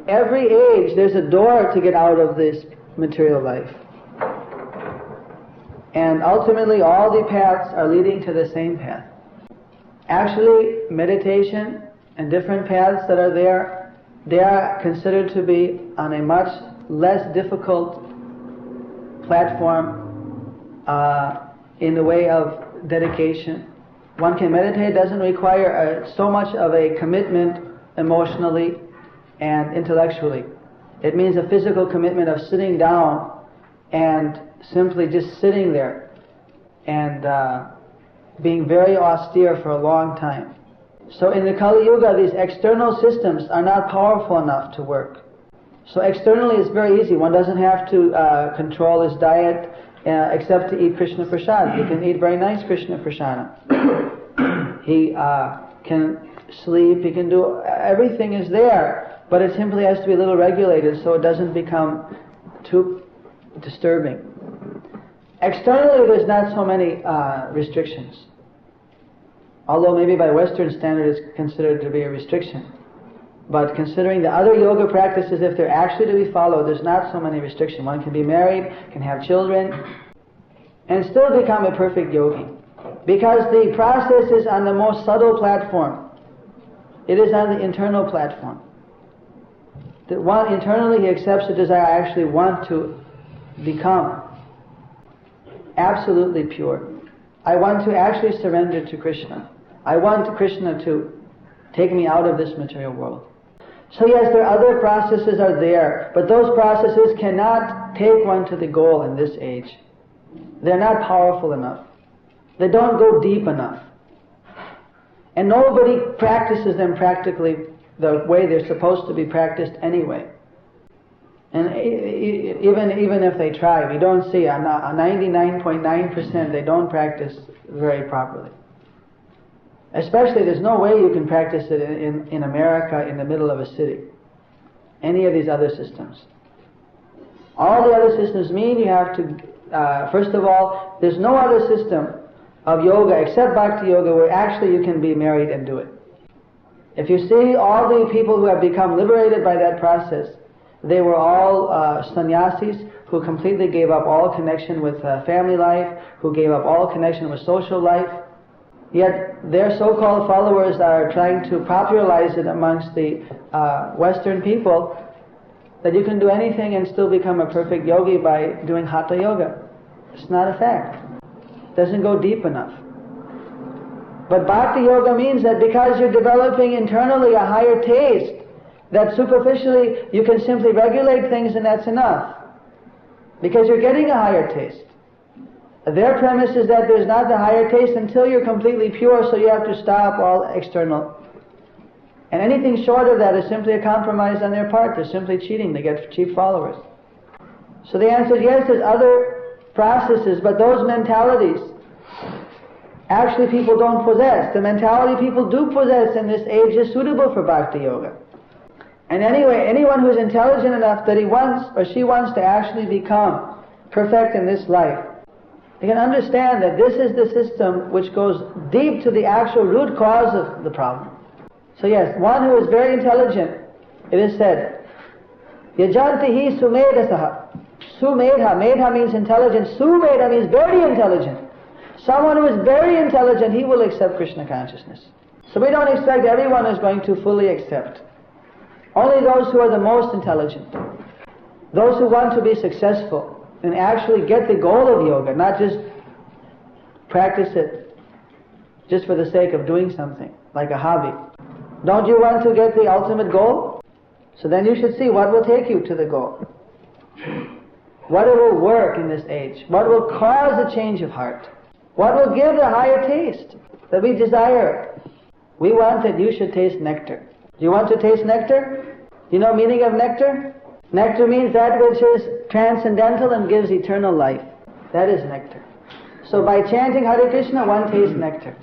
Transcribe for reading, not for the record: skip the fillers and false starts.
every age there's a door to get out of this material life. And ultimately all the paths are leading to the same path. Actually, meditation and different paths that are there, they are considered to be on a much less difficult platform in the way of dedication. One can meditate, it doesn't require so much of a commitment emotionally and intellectually. It means a physical commitment of sitting down and simply just sitting there and being very austere for a long time. So in the Kali-Yuga, these external systems are not powerful enough to work. So externally it's very easy. One doesn't have to control his diet except to eat Krishna Prasad. He can eat very nice Krishna Prasada. He can sleep, he can do, everything is there, but it simply has to be a little regulated so it doesn't become too disturbing. Externally there's not so many restrictions, although maybe by Western standard it's considered to be a restriction. But considering the other yoga practices, if they're actually to be followed, there's not so many restrictions. One can be married, can have children, and still become a perfect yogi. Because the process is on the most subtle platform. It is on the internal platform. That one internally he accepts the desire, I actually want to become absolutely pure. I want to actually surrender to Krishna. I want Krishna to take me out of this material world. So yes, there are other processes are there, but those processes cannot take one to the goal in this age. They're not powerful enough. They don't go deep enough. And nobody practices them practically the way they're supposed to be practiced anyway. And even if they try, we don't see, on 99.9% they don't practice very properly. Especially, there's no way you can practice it in America in the middle of a city. Any of these other systems. All the other systems mean you have to, first of all, there's no other system of yoga except Bhakti Yoga where actually you can be married and do it. If you see all the people who have become liberated by that process, they were all sannyasis who completely gave up all connection with family life, who gave up all connection with social life. Yet their so-called followers are trying to popularize it amongst the Western people that you can do anything and still become a perfect yogi by doing Hatha Yoga. It's not a fact. It doesn't go deep enough. But Bhakti Yoga means that because you're developing internally a higher taste, that superficially you can simply regulate things and that's enough. Because you're getting a higher taste. Their premise is that there's not the higher taste until you're completely pure, so you have to stop all external. And anything short of that is simply a compromise on their part. They're simply cheating. They get cheap followers. So the answer is yes, there's other processes, but those mentalities actually people don't possess. The mentality people do possess in this age is suitable for Bhakti Yoga. And anyway, anyone who's intelligent enough that he wants or she wants to actually become perfect in this life, you can understand that this is the system which goes deep to the actual root cause of the problem. So yes, one who is very intelligent, it is said, Yajantihi sumedhasaha. Sumedha. Medha means intelligent. Sumedha means very intelligent. Someone who is very intelligent, he will accept Krishna consciousness. So we don't expect everyone is going to fully accept. Only those who are the most intelligent. Those who want to be successful and actually get the goal of yoga, not just practice it just for the sake of doing something, like a hobby. Don't you want to get the ultimate goal? So then you should see what will take you to the goal. What will work in this age? What will cause a change of heart? What will give the higher taste that we desire? We want that you should taste nectar. Do you want to taste nectar? You know the meaning of nectar? Nectar means that which is transcendental and gives eternal life. That is nectar. So by chanting Hare Krishna, one tastes nectar.